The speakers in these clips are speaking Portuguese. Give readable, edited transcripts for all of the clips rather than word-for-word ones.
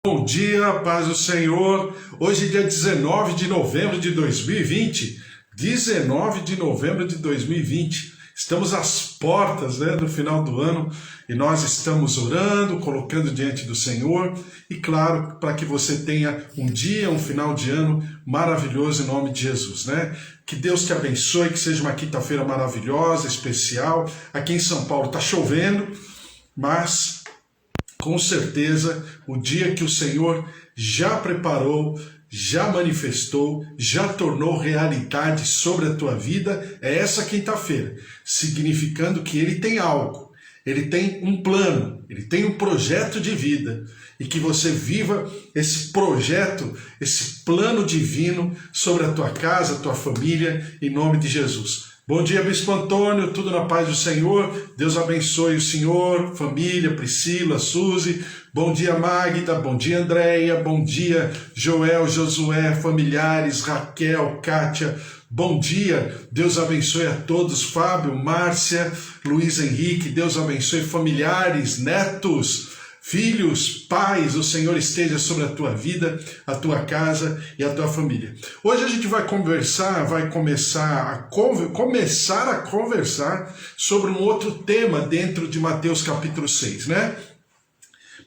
Bom dia, paz do Senhor. Hoje é dia 19 de novembro de 2020. 19 de novembro de 2020. Estamos às portas do final do ano e nós estamos orando, colocando diante do Senhor e, claro, para que você tenha um dia, um final de ano maravilhoso em nome de Jesus, Que Deus te abençoe, que seja uma quinta-feira maravilhosa, especial. Aqui em São Paulo está chovendo, mas com certeza, o dia que o Senhor já preparou, já manifestou, já tornou realidade sobre a tua vida, é essa quinta-feira, significando que Ele tem algo, Ele tem um plano, Ele tem um projeto de vida, e que você viva esse projeto, esse plano divino sobre a tua casa, a tua família, em nome de Jesus. Bom dia, Bispo Antônio, tudo na paz do Senhor, Deus abençoe o senhor, família, Priscila, Suzy, bom dia Magda, bom dia Andréia, bom dia Joel, Josué, familiares, Raquel, Kátia, bom dia, Deus abençoe a todos, Fábio, Márcia, Luiz Henrique, Deus abençoe familiares, netos, filhos, pais, o Senhor esteja sobre a tua vida, a tua casa e a tua família. Hoje a gente vai começar a conversar sobre um outro tema dentro de Mateus capítulo 6,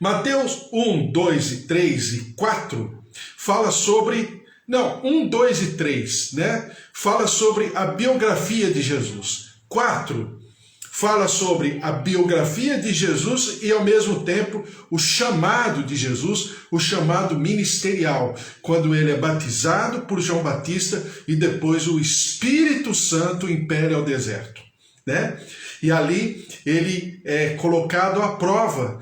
Mateus 1, 2 e 3 e 4 fala sobre... 1, 2 e 3, Fala sobre a biografia de Jesus. 4 fala sobre a biografia de Jesus e, ao mesmo tempo, o chamado de Jesus, o chamado ministerial, quando ele é batizado por João Batista e depois o Espírito Santo impele ao deserto, E ali ele é colocado à prova,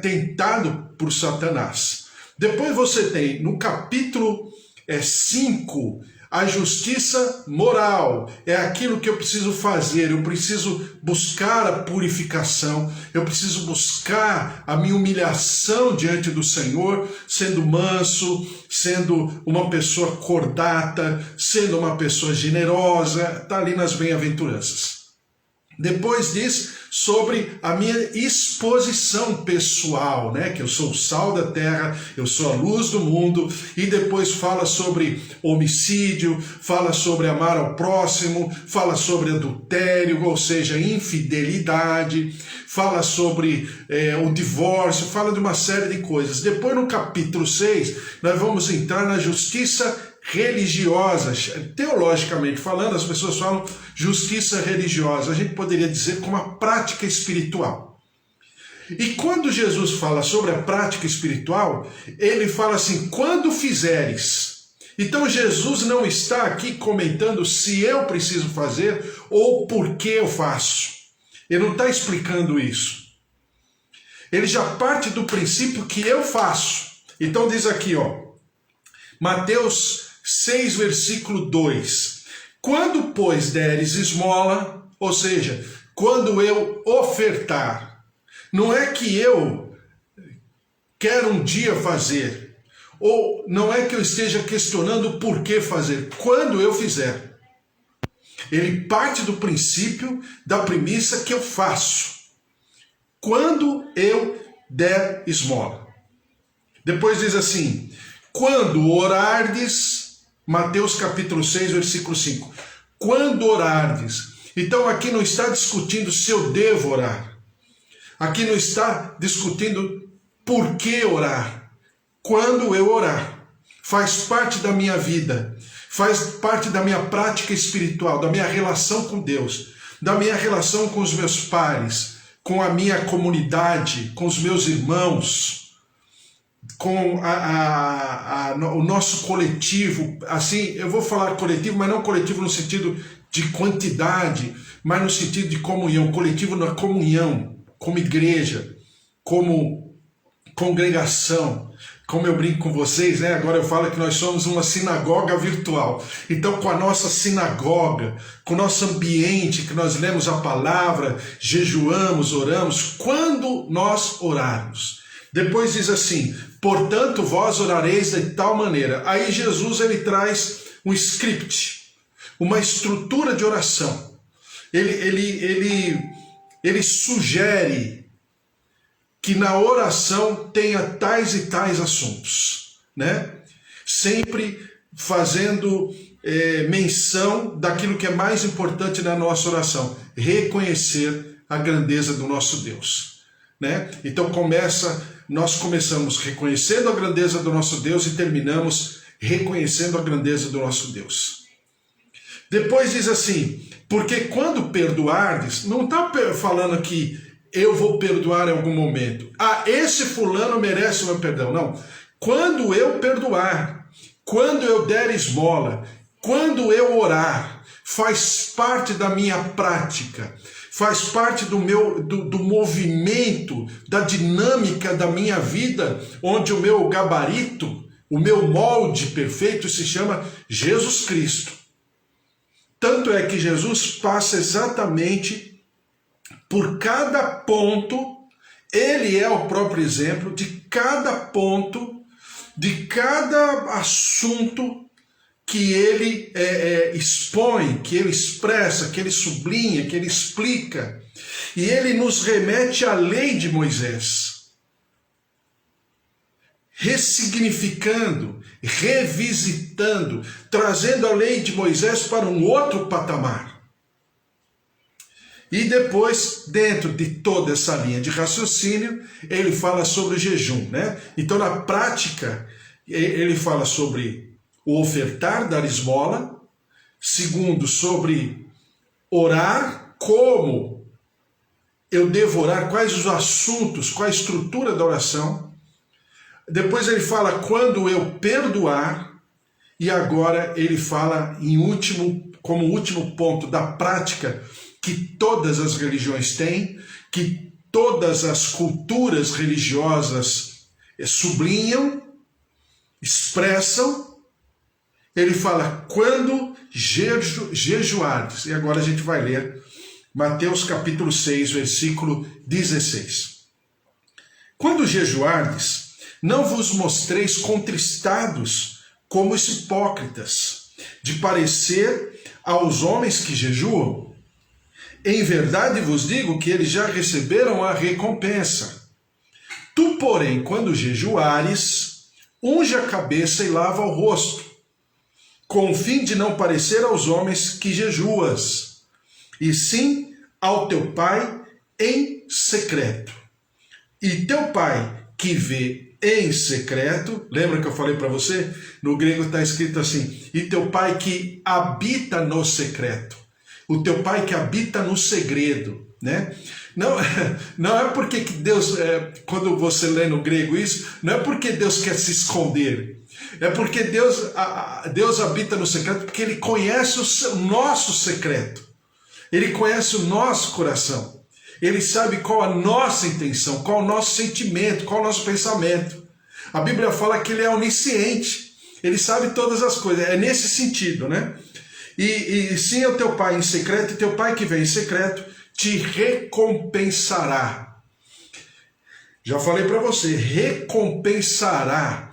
tentado por Satanás. Depois você tem, no capítulo 5, a justiça moral, é aquilo que eu preciso fazer, eu preciso buscar a purificação, eu preciso buscar a minha humilhação diante do Senhor, sendo manso, sendo uma pessoa cordata, sendo uma pessoa generosa, está ali nas bem-aventuranças. Depois diz sobre a minha exposição pessoal, que eu sou o sal da terra, eu sou a luz do mundo, e depois fala sobre homicídio, fala sobre amar ao próximo, fala sobre adultério, ou seja, infidelidade, fala sobre o divórcio, fala de uma série de coisas. Depois no capítulo 6, nós vamos entrar na justiça religiosa. Teologicamente falando, as pessoas falam justiça religiosa, a gente poderia dizer como a prática espiritual. E quando Jesus fala sobre a prática espiritual, ele fala assim, quando fizeres. Então Jesus não está aqui comentando se eu preciso fazer ou por que eu faço. Ele não está explicando isso. Ele já parte do princípio que eu faço. Então diz aqui, Mateus 6, versículo 2. Quando, pois, deres esmola, ou seja, quando eu ofertar, não é que eu quero um dia fazer, ou não é que eu esteja questionando por que fazer, quando eu fizer. Ele parte do princípio, da premissa que eu faço, quando eu der esmola. Depois diz assim, quando orardes... Mateus capítulo 6, versículo 5. Quando orardes. Então aqui não está discutindo se eu devo orar. Aqui não está discutindo por que orar. Quando eu orar. Faz parte da minha vida. Faz parte da minha prática espiritual, da minha relação com Deus, da minha relação com os meus pares, com a minha comunidade, com os meus irmãos, com o nosso coletivo. Assim, eu vou falar coletivo, mas não coletivo no sentido de quantidade, mas no sentido de comunhão, coletivo na comunhão, como igreja, como congregação. Como eu brinco com vocês, agora eu falo que nós somos uma sinagoga virtual. Então, com a nossa sinagoga, com o nosso ambiente, que nós lemos a palavra, jejuamos, oramos, quando nós orarmos. Depois diz assim, portanto vós orareis de tal maneira. Aí Jesus ele traz um script, uma estrutura de oração. Ele sugere que na oração tenha tais e tais assuntos, né? Sempre fazendo menção daquilo que é mais importante na nossa oração, reconhecer a grandeza do nosso Deus, né? Então nós começamos reconhecendo a grandeza do nosso Deus e terminamos reconhecendo a grandeza do nosso Deus. Depois diz assim, porque quando perdoardes, não está falando que eu vou perdoar em algum momento. Esse fulano merece o meu perdão. Não. Quando eu perdoar, quando eu der esmola, quando eu orar, faz parte da minha prática, faz parte do movimento, da dinâmica da minha vida, onde o meu gabarito, o meu molde perfeito se chama Jesus Cristo. Tanto é que Jesus passa exatamente por cada ponto, ele é o próprio exemplo de cada ponto, de cada assunto que ele expõe, que ele expressa, que ele sublinha, que ele explica. E ele nos remete à lei de Moisés, ressignificando, revisitando, trazendo a lei de Moisés para um outro patamar. E depois, dentro de toda essa linha de raciocínio, ele fala sobre o jejum, né? Então, na prática, ele fala sobre o ofertar, dar esmola. Segundo, sobre orar, como eu devo orar, quais os assuntos, qual a estrutura da oração. Depois ele fala quando eu perdoar. E agora ele fala como último ponto da prática que todas as religiões têm, que todas as culturas religiosas sublinham, expressam. Ele fala quando jejuardes. E agora a gente vai ler Mateus capítulo 6, versículo 16. Quando jejuardes, não vos mostreis contristados como os hipócritas, de parecer aos homens que jejuam. Em verdade vos digo que eles já receberam a recompensa. Tu, porém, quando jejuares, unge a cabeça e lava o rosto, com o fim de não parecer aos homens que jejuas, e sim ao teu Pai em secreto. E teu Pai que vê em secreto, lembra que eu falei para você? No grego está escrito assim, e teu Pai que habita no secreto. O teu Pai que habita no segredo, né? Não é porque que Deus, quando você lê no grego isso, não é porque Deus quer se esconder. É porque Deus habita no secreto, porque Ele conhece o nosso secreto. Ele conhece o nosso coração. Ele sabe qual a nossa intenção, qual o nosso sentimento, qual o nosso pensamento. A Bíblia fala que Ele é onisciente. Ele sabe todas as coisas. É nesse sentido, né? E sim é o teu Pai em secreto, e teu Pai que vem em secreto te recompensará. Já falei para você, recompensará.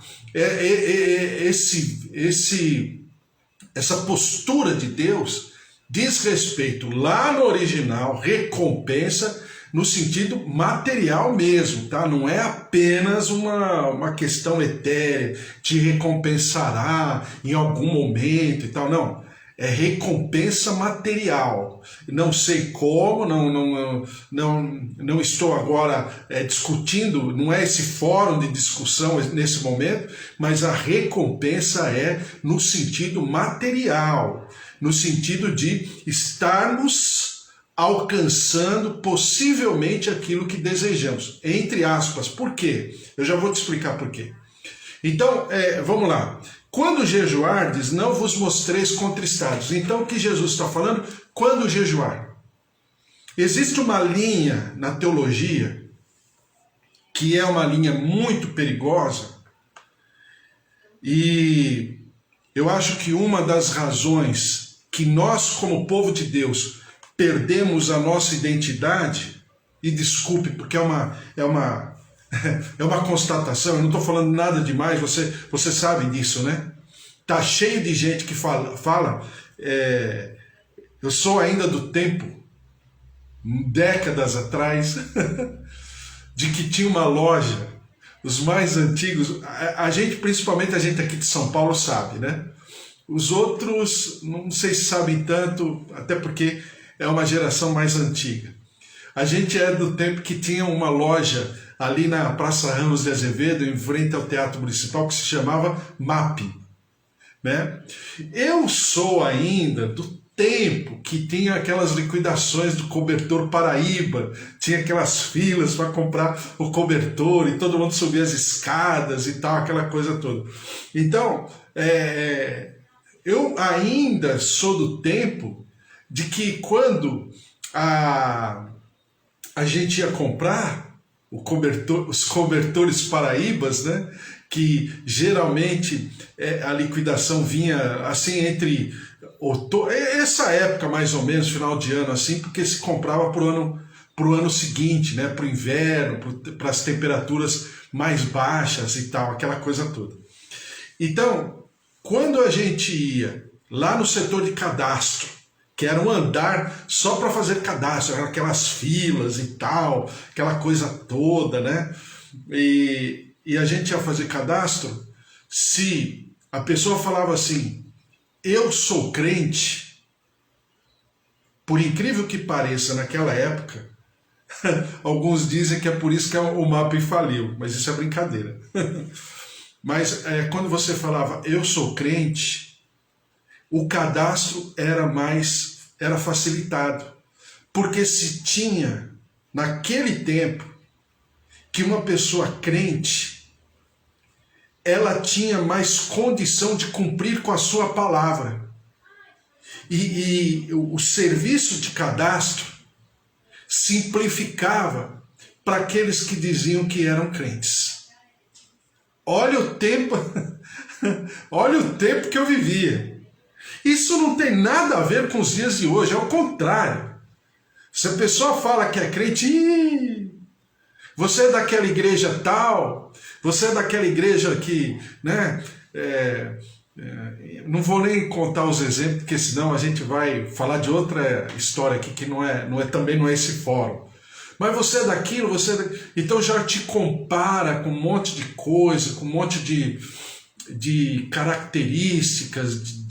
Essa postura de Deus diz respeito lá no original, recompensa no sentido material mesmo, tá? Não é apenas uma questão etérea, te recompensará em algum momento e tal, não. É recompensa material. Não sei como, não estou agora discutindo, não é esse fórum de discussão nesse momento, mas a recompensa é no sentido material, no sentido de estarmos alcançando possivelmente aquilo que desejamos, entre aspas. Por quê? Eu já vou te explicar por quê. Então, vamos lá. Quando jejuardes, não vos mostreis contristados. Então, o que Jesus está falando? Quando jejuar. Existe uma linha na teologia, que é uma linha muito perigosa, e eu acho que uma das razões que nós, como povo de Deus, perdemos a nossa identidade, e desculpe, porque é uma constatação, eu não estou falando nada demais, você sabe disso, né? Tá cheio de gente que fala eu sou ainda do tempo, décadas atrás, de que tinha uma loja, os mais antigos, a gente, principalmente a gente aqui de São Paulo sabe, né? Os outros, não sei se sabem tanto, até porque é uma geração mais antiga. A gente é do tempo que tinha uma loja ali na Praça Ramos de Azevedo, em frente ao Teatro Municipal, que se chamava MAP, né? Eu sou ainda do tempo que tinha aquelas liquidações do cobertor Paraíba, tinha aquelas filas para comprar o cobertor e todo mundo subia as escadas e tal, aquela coisa toda. Então, eu ainda sou do tempo de que quando a gente ia comprar os cobertores Paraíbas, né? Que geralmente a liquidação vinha assim entre essa época mais ou menos, final de ano assim, porque se comprava para o ano seguinte, né? Para o inverno, para as temperaturas mais baixas e tal, aquela coisa toda. Então, quando a gente ia lá no setor de cadastro, que era um andar só para fazer cadastro, eram aquelas filas e tal, aquela coisa toda, né? E a gente ia fazer cadastro, se a pessoa falava assim, eu sou crente, por incrível que pareça, naquela época, alguns dizem que é por isso que o MAP faliu, mas isso é brincadeira. Mas quando você falava, eu sou crente, o cadastro era facilitado, porque se tinha, naquele tempo, que uma pessoa crente, ela tinha mais condição de cumprir com a sua palavra. E o serviço de cadastro simplificava para aqueles que diziam que eram crentes. Olha o tempo, olha o tempo que eu vivia. Isso não tem nada a ver com os dias de hoje, é o contrário. Se a pessoa fala que é crente, você é daquela igreja tal, você é daquela igreja que, né, não vou nem contar os exemplos, porque senão a gente vai falar de outra história aqui que também não é esse fórum. Mas você é daquilo, então já te compara com um monte de coisa, com um monte de características,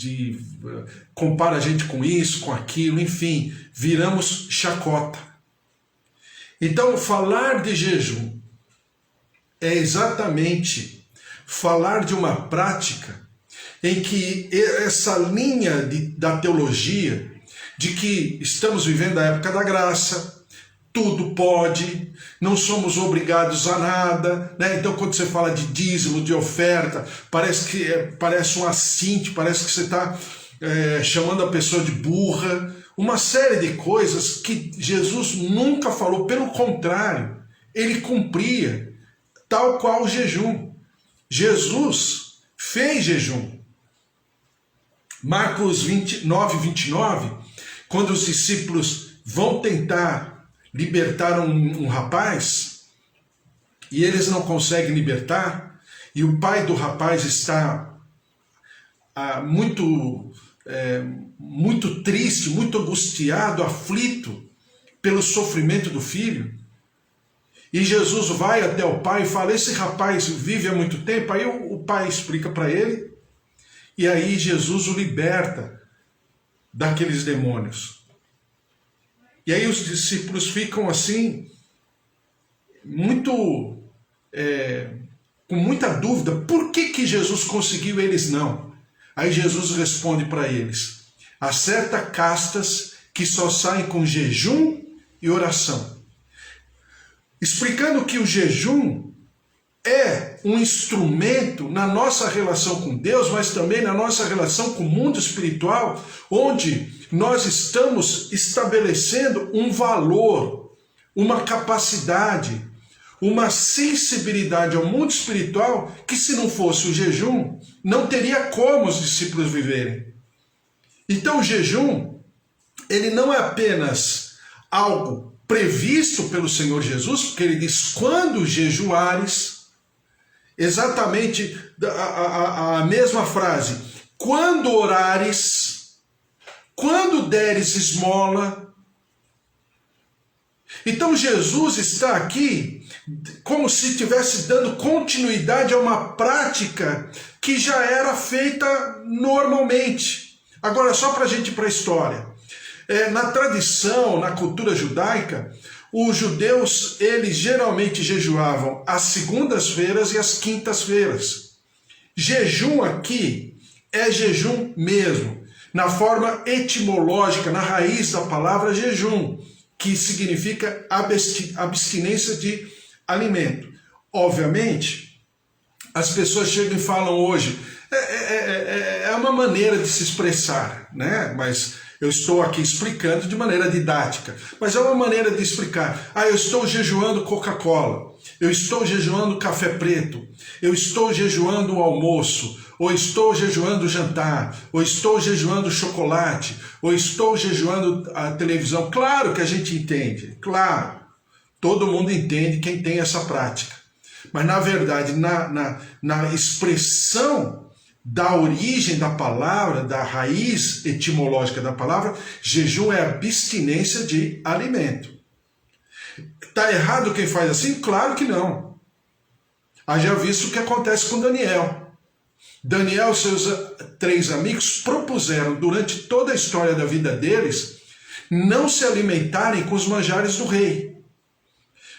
compara a gente com isso, com aquilo, enfim, viramos chacota. Então, falar de jejum é exatamente falar de uma prática em que essa linha da teologia, de que estamos vivendo a época da graça, tudo pode, não somos obrigados a nada, né? Então quando você fala de dízimo, de oferta, parece um assinte, parece que você está chamando a pessoa de burra, uma série de coisas que Jesus nunca falou, pelo contrário, ele cumpria, tal qual o jejum. Jesus fez jejum. Marcos 9, 29, quando os discípulos vão tentar libertar um rapaz, e eles não conseguem libertar, e o pai do rapaz está muito triste, muito angustiado, aflito pelo sofrimento do filho, e Jesus vai até o pai e fala, esse rapaz vive há muito tempo, aí o pai explica para ele, e aí Jesus o liberta daqueles demônios. E aí os discípulos ficam assim, com muita dúvida, por que Jesus conseguiu e eles não? Aí Jesus responde para eles, há certas castas que só saem com jejum e oração. Explicando que o jejum é um instrumento na nossa relação com Deus, mas também na nossa relação com o mundo espiritual, onde nós estamos estabelecendo um valor, uma capacidade, uma sensibilidade ao mundo espiritual que, se não fosse o jejum, não teria como os discípulos viverem. Então o jejum, ele não é apenas algo previsto pelo Senhor Jesus, porque ele diz, quando jejuares, exatamente a mesma frase, quando orares, quando deres esmola. Então Jesus está aqui como se estivesse dando continuidade a uma prática que já era feita normalmente. Agora, só para a gente ir para a história. Na tradição, na cultura judaica, os judeus, eles geralmente jejuavam às segundas-feiras e às quintas-feiras. Jejum aqui é jejum mesmo, na forma etimológica, na raiz da palavra jejum, que significa abstinência de alimento. Obviamente, as pessoas chegam e falam hoje, é uma maneira de se expressar, né? Mas eu estou aqui explicando de maneira didática, mas é uma maneira de explicar. Eu estou jejuando Coca-Cola, eu estou jejuando café preto, eu estou jejuando o almoço, ou estou jejuando o jantar, ou estou jejuando o chocolate, ou estou jejuando a televisão. Claro que a gente entende, claro, todo mundo entende quem tem essa prática. Mas na verdade, na expressão da origem da palavra, da raiz etimológica da palavra, jejum é abstinência de alimento. Está errado quem faz assim? Claro que não. Haja visto o que acontece com Daniel. Daniel e seus 3 amigos propuseram, durante toda a história da vida deles, não se alimentarem com os manjares do rei.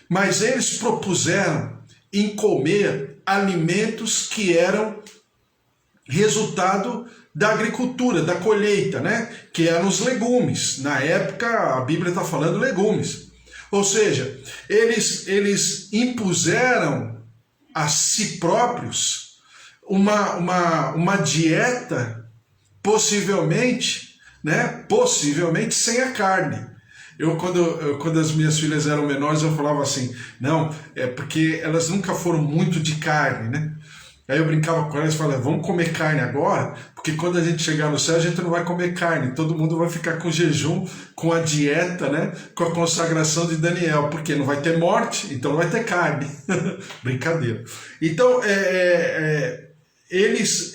Mas eles propuseram em comer alimentos que eram resultado da agricultura, da colheita, né? Que eram os legumes. Na época, a Bíblia está falando legumes. Ou seja, eles impuseram a si próprios uma dieta possivelmente, né? Possivelmente sem a carne. Quando as minhas filhas eram menores, eu falava assim, não, é porque elas nunca foram muito de carne, né? Aí eu brincava com elas e falava, vamos comer carne agora, porque quando a gente chegar no céu, a gente não vai comer carne, todo mundo vai ficar com jejum, com a dieta, né? Com a consagração de Daniel, porque não vai ter morte, então não vai ter carne. Brincadeira. Então, eles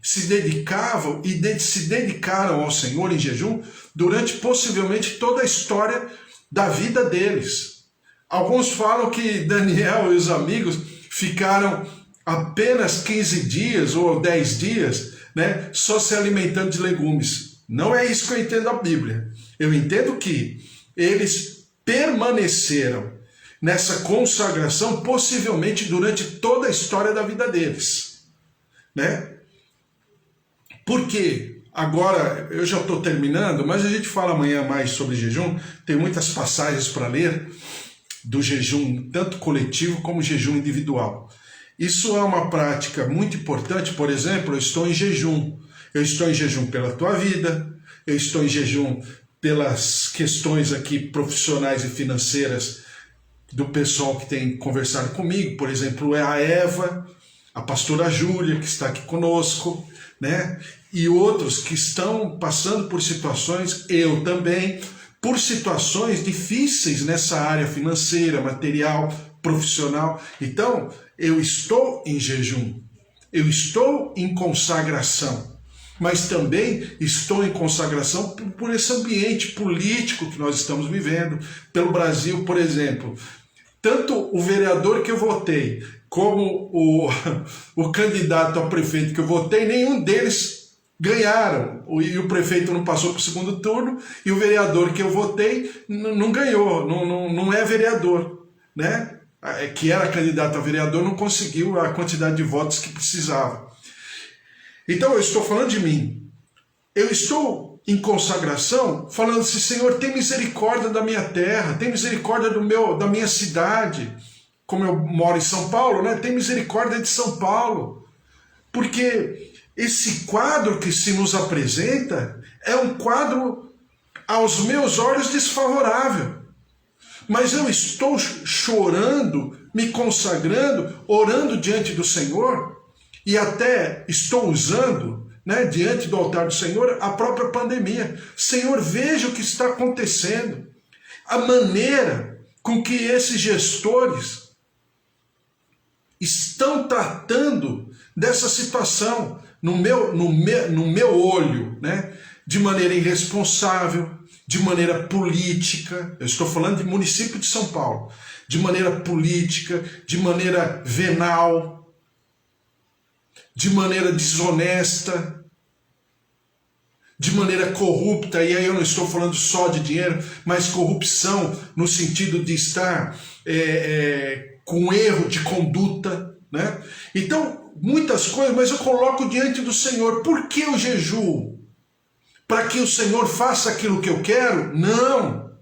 se dedicaram e se dedicaram ao Senhor em jejum durante possivelmente toda a história da vida deles. Alguns falam que Daniel e os amigos ficaram apenas 15 dias ou 10 dias, né, só se alimentando de legumes. Não é isso que eu entendo a Bíblia. Eu entendo que eles permaneceram nessa consagração possivelmente durante toda a história da vida deles, né? Por quê? Agora, eu já estou terminando, mas a gente fala amanhã mais sobre jejum, tem muitas passagens para ler do jejum, tanto coletivo como jejum individual. Isso é uma prática muito importante. Por exemplo, eu estou em jejum. Eu estou em jejum pela tua vida, eu estou em jejum pelas questões aqui profissionais e financeiras do pessoal que tem conversado comigo. Por exemplo, é a Eva, a pastora Júlia, que está aqui conosco, né? E outros que estão passando por situações, eu também, por situações difíceis nessa área financeira, material, profissional. Então, eu estou em jejum, eu estou em consagração, mas também estou em consagração por esse ambiente político que nós estamos vivendo, pelo Brasil, por exemplo. Tanto o vereador que eu votei, como o candidato a prefeito que eu votei, nenhum deles ganharam, e o prefeito não passou para o segundo turno, e o vereador que eu votei não ganhou, não é vereador, né? Que era candidato a vereador, não conseguiu a quantidade de votos que precisava. Então eu estou falando de mim, eu estou em consagração, falando assim, Senhor, tem misericórdia da minha terra, tem misericórdia da minha cidade, como eu moro em São Paulo, né? Tem misericórdia de São Paulo, porque esse quadro que se nos apresenta é um quadro, aos meus olhos, desfavorável. Mas eu estou chorando, me consagrando, orando diante do Senhor, e até estou usando, né, diante do altar do Senhor, a própria pandemia. Senhor, veja o que está acontecendo. A maneira com que esses gestores estão tratando dessa situação, no meu olho, né? De maneira irresponsável, de maneira política, eu estou falando de município de São Paulo, de maneira política, de maneira venal, de maneira desonesta, de maneira corrupta, e aí eu não estou falando só de dinheiro, mas corrupção no sentido de estar com erro de conduta, né? Então, muitas coisas, mas eu coloco diante do Senhor. Por que eu jejuo? Para que o Senhor faça aquilo que eu quero? Não.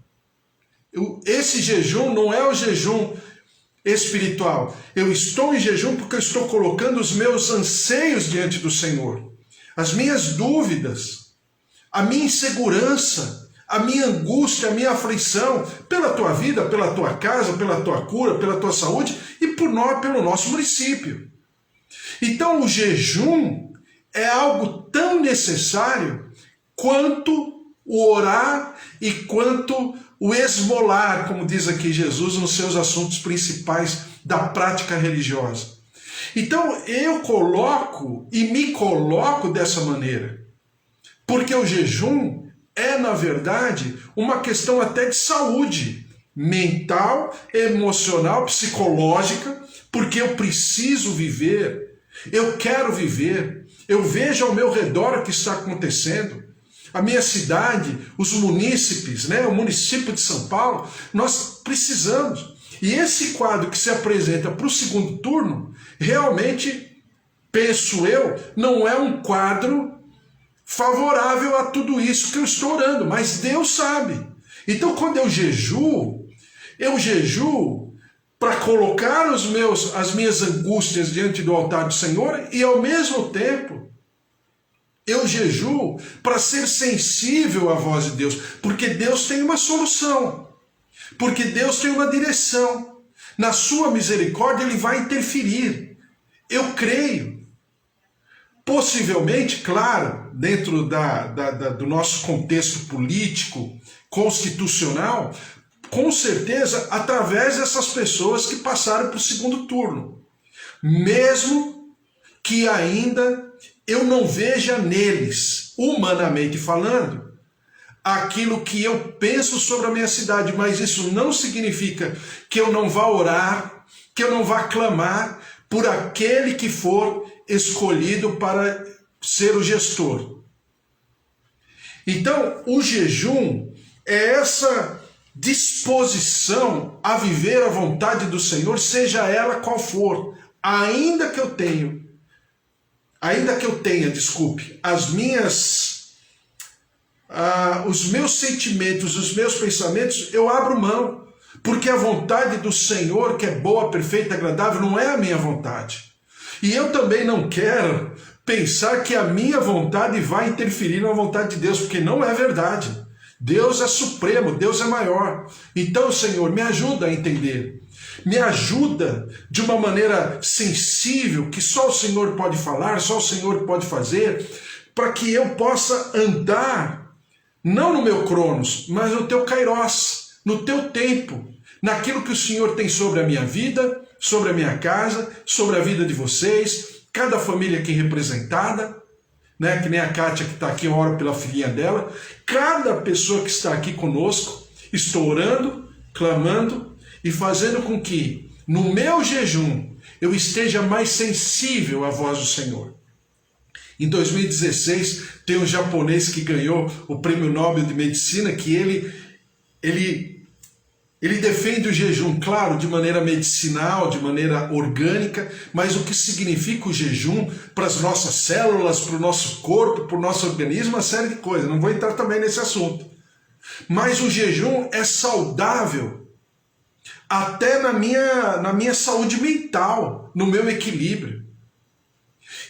Esse jejum não é o jejum espiritual. Eu estou em jejum porque eu estou colocando os meus anseios diante do Senhor, as minhas dúvidas, a minha insegurança, a minha angústia, a minha aflição pela tua vida, pela tua casa, pela tua cura, pela tua saúde e pelo nosso município. Então o jejum é algo tão necessário quanto o orar e quanto o esmolar, como diz aqui Jesus, nos seus assuntos principais da prática religiosa. Então eu coloco e me coloco dessa maneira, porque o jejum é, na verdade, uma questão até de saúde mental, emocional, psicológica, porque eu preciso viver, eu quero viver, eu vejo ao meu redor o que está acontecendo. A minha cidade, os munícipes, né, o município de São Paulo, nós precisamos. E esse quadro que se apresenta para o segundo turno, realmente, penso eu, não é um quadro favorável a tudo isso que eu estou orando, mas Deus sabe. Então, quando eu jejuo para colocar as minhas angústias diante do altar do Senhor e, ao mesmo tempo, eu jejuo para ser sensível à voz de Deus, porque Deus tem uma solução, porque Deus tem uma direção. Na sua misericórdia Ele vai interferir. Eu creio. Possivelmente, claro, dentro do nosso contexto político, constitucional, com certeza através dessas pessoas que passaram para o segundo turno. Mesmo que ainda eu não veja neles, humanamente falando, aquilo que eu penso sobre a minha cidade, mas isso não significa que eu não vá orar, que eu não vá clamar por aquele que for escolhido para ser o gestor. Então, o jejum é essa disposição a viver a vontade do Senhor, seja ela qual for, ainda que eu tenha, os meus sentimentos, os meus pensamentos, eu abro mão, porque a vontade do Senhor, que é boa, perfeita, agradável, não é a minha vontade. E eu também não quero pensar que a minha vontade vai interferir na vontade de Deus, porque não é verdade. Deus é supremo, Deus é maior. Então, Senhor, me ajuda a entender. Me ajuda de uma maneira sensível, que só o Senhor pode falar, só o Senhor pode fazer, para que eu possa andar, não no meu cronos, mas no teu kairos, no teu tempo, naquilo que o Senhor tem sobre a minha vida, sobre a minha casa, sobre a vida de vocês, cada família aqui representada, né? Que nem a Kátia que está aqui, eu oro pela filhinha dela, cada pessoa que está aqui conosco, estou orando, clamando e fazendo com que no meu jejum eu esteja mais sensível à voz do Senhor. Em 2016 tem um japonês que ganhou o Prêmio Nobel de Medicina, que ele defende o jejum, claro, de maneira medicinal, de maneira orgânica, mas o que significa o jejum para as nossas células, para o nosso corpo, para o nosso organismo, uma série de coisas. Não vou entrar também nesse assunto. Mas o jejum é saudável até na minha saúde mental, no meu equilíbrio.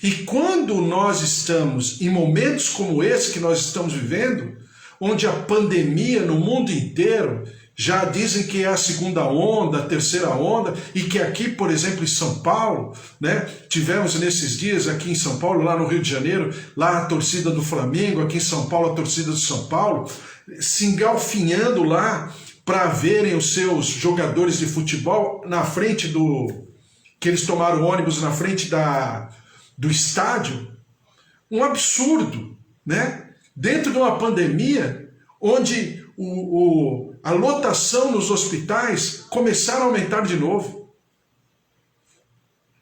E quando nós estamos em momentos como esse que nós estamos vivendo, onde a pandemia no mundo inteiro, já dizem que é a segunda onda, a terceira onda, e que aqui, por exemplo, em São Paulo, né, tivemos nesses dias aqui em São Paulo, lá no Rio de Janeiro, lá a torcida do Flamengo, aqui em São Paulo a torcida do São Paulo, se engalfinhando lá para verem os seus jogadores de futebol na frente que eles tomaram ônibus na frente do estádio. Um absurdo, né? Dentro de uma pandemia, onde a lotação nos hospitais começaram a aumentar de novo.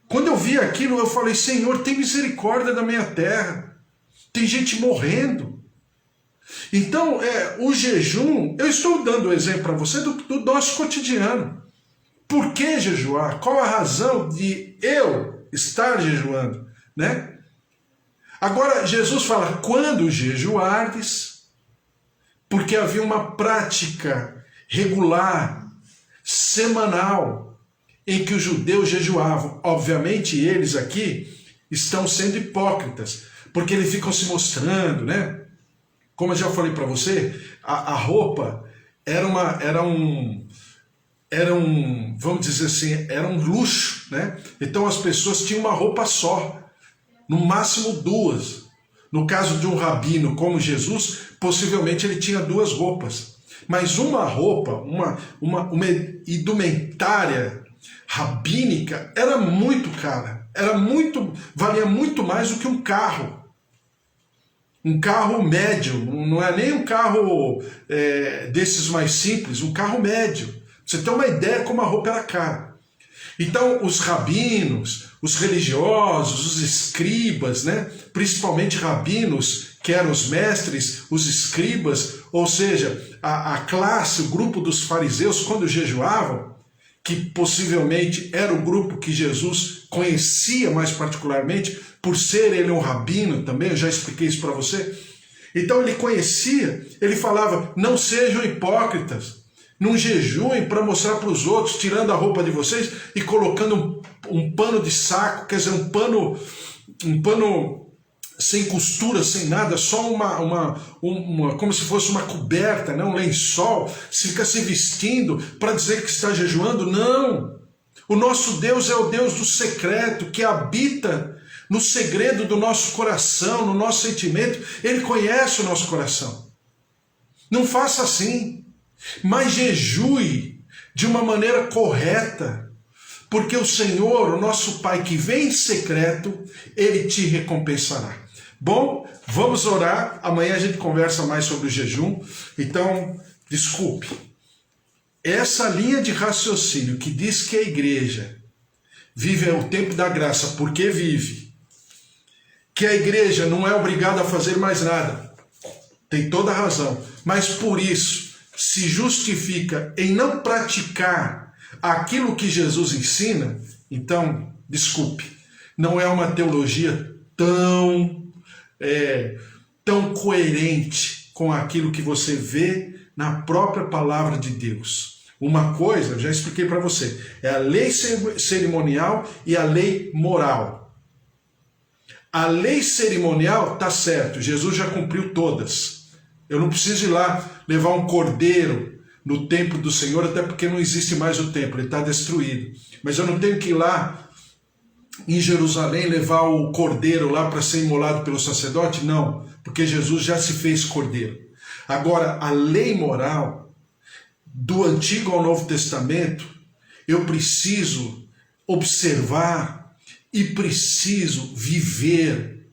Quando eu vi aquilo, eu falei, Senhor, tem misericórdia da minha terra. Tem gente morrendo. Então, o jejum, eu estou dando um exemplo para você do nosso cotidiano. Por que jejuar? Qual a razão de eu estar jejuando, né? Agora, Jesus fala, quando jejuardes, porque havia uma prática regular, semanal, em que os judeus jejuavam. Obviamente, eles aqui estão sendo hipócritas, porque eles ficam se mostrando, né? Como eu já falei para você, a roupa era um, vamos dizer assim, era um luxo, né? Então as pessoas tinham uma roupa só, no máximo duas. No caso de um rabino como Jesus, possivelmente ele tinha duas roupas. Mas uma roupa, uma indumentária rabínica era muito cara. Valia muito mais do que um carro. Um carro médio, não é nem um carro desses mais simples, um carro médio. Você tem uma ideia como a roupa era cara. Então, os rabinos, os religiosos, os escribas, né? Principalmente rabinos, que eram os mestres, os escribas, ou seja, a classe, o grupo dos fariseus, quando jejuavam, que possivelmente era o grupo que Jesus conhecia mais particularmente, por ser ele um rabino também, eu já expliquei isso para você. Então ele conhecia, ele falava, não sejam hipócritas, não jejuem para mostrar para os outros, tirando a roupa de vocês e colocando um pano de saco, quer dizer, um pano sem costura, sem nada, só como se fosse uma coberta, né? Um lençol, se fica se vestindo para dizer que está jejuando. Não! O nosso Deus é o Deus do secreto, que habita no segredo do nosso coração, no nosso sentimento. Ele conhece o nosso coração. Não faça assim. Mas jejue de uma maneira correta, porque o Senhor, o nosso Pai que vem em secreto, Ele te recompensará. Bom, vamos orar, amanhã a gente conversa mais sobre o jejum, então, desculpe. Essa linha de raciocínio que diz que a igreja vive o tempo da graça porque vive, que a igreja não é obrigada a fazer mais nada, tem toda a razão, mas por isso, se justifica em não praticar aquilo que Jesus ensina, então, desculpe, não é uma teologia tão coerente com aquilo que você vê na própria palavra de Deus. Uma coisa, eu já expliquei para você, é a lei cerimonial e a lei moral. A lei cerimonial está certo, Jesus já cumpriu todas. Eu não preciso ir lá levar um cordeiro no templo do Senhor, até porque não existe mais o templo, ele está destruído. Mas eu não tenho que ir lá em Jerusalém levar o cordeiro lá para ser imolado pelo sacerdote? Não, porque Jesus já se fez cordeiro. Agora, a lei moral, do Antigo ao Novo Testamento, eu preciso observar e preciso viver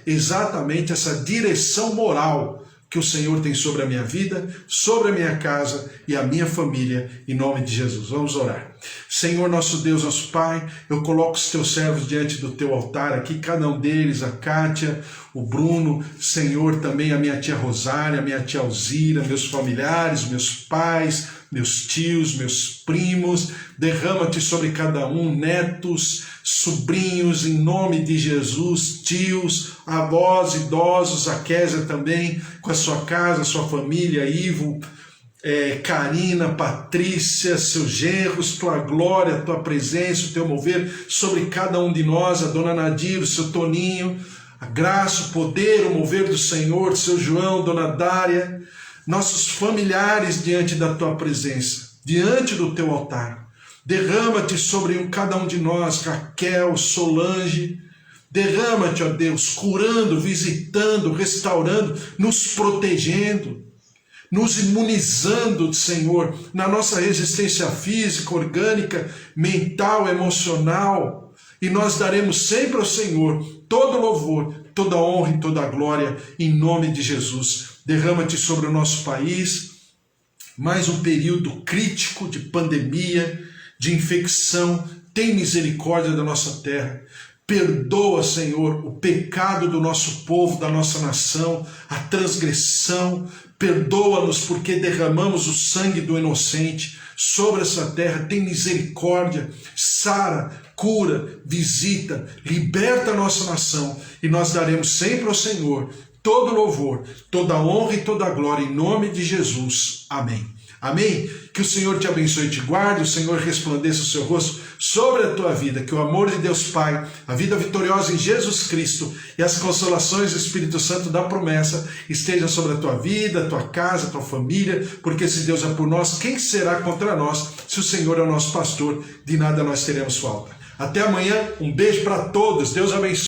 exatamente essa direção moral que o Senhor tem sobre a minha vida, sobre a minha casa e a minha família, em nome de Jesus. Vamos orar. Senhor, nosso Deus, nosso Pai, eu coloco os teus servos diante do teu altar aqui, cada um deles, a Kátia, o Bruno, Senhor, também a minha tia Rosária, a minha tia Alzira, meus familiares, meus pais, meus tios, meus primos, derrama-te sobre cada um, netos, sobrinhos, em nome de Jesus, tios, avós, idosos, a Késia também, com a sua casa, sua família, Ivo, Karina, Patrícia, seus genros, tua glória, tua presença, o teu mover sobre cada um de nós, a dona Nadir, o seu Toninho, a graça, o poder, o mover do Senhor, seu João, dona Dária, nossos familiares diante da tua presença, diante do teu altar. Derrama-te sobre cada um de nós, Raquel, Solange, derrama-te, ó Deus, curando, visitando, restaurando, nos protegendo, nos imunizando, Senhor, na nossa resistência física, orgânica, mental, emocional, e nós daremos sempre ao Senhor todo louvor, toda honra e toda glória, em nome de Jesus. Derrama-te sobre o nosso país, mais um período crítico de pandemia, de infecção. Tem misericórdia da nossa terra. Perdoa, Senhor, o pecado do nosso povo, da nossa nação, a transgressão. Perdoa-nos porque derramamos o sangue do inocente sobre essa terra. Tem misericórdia, sara, cura, visita, liberta a nossa nação. E nós daremos sempre ao Senhor todo louvor, toda honra e toda glória em nome de Jesus. Amém. Amém? Que o Senhor te abençoe e te guarde, o Senhor resplandeça o seu rosto sobre a tua vida, que o amor de Deus Pai, a vida vitoriosa em Jesus Cristo e as consolações do Espírito Santo da promessa estejam sobre a tua vida, a tua casa, a tua família, porque se Deus é por nós, quem será contra nós? Se o Senhor é o nosso pastor, de nada nós teremos falta. Até amanhã, um beijo para todos, Deus abençoe.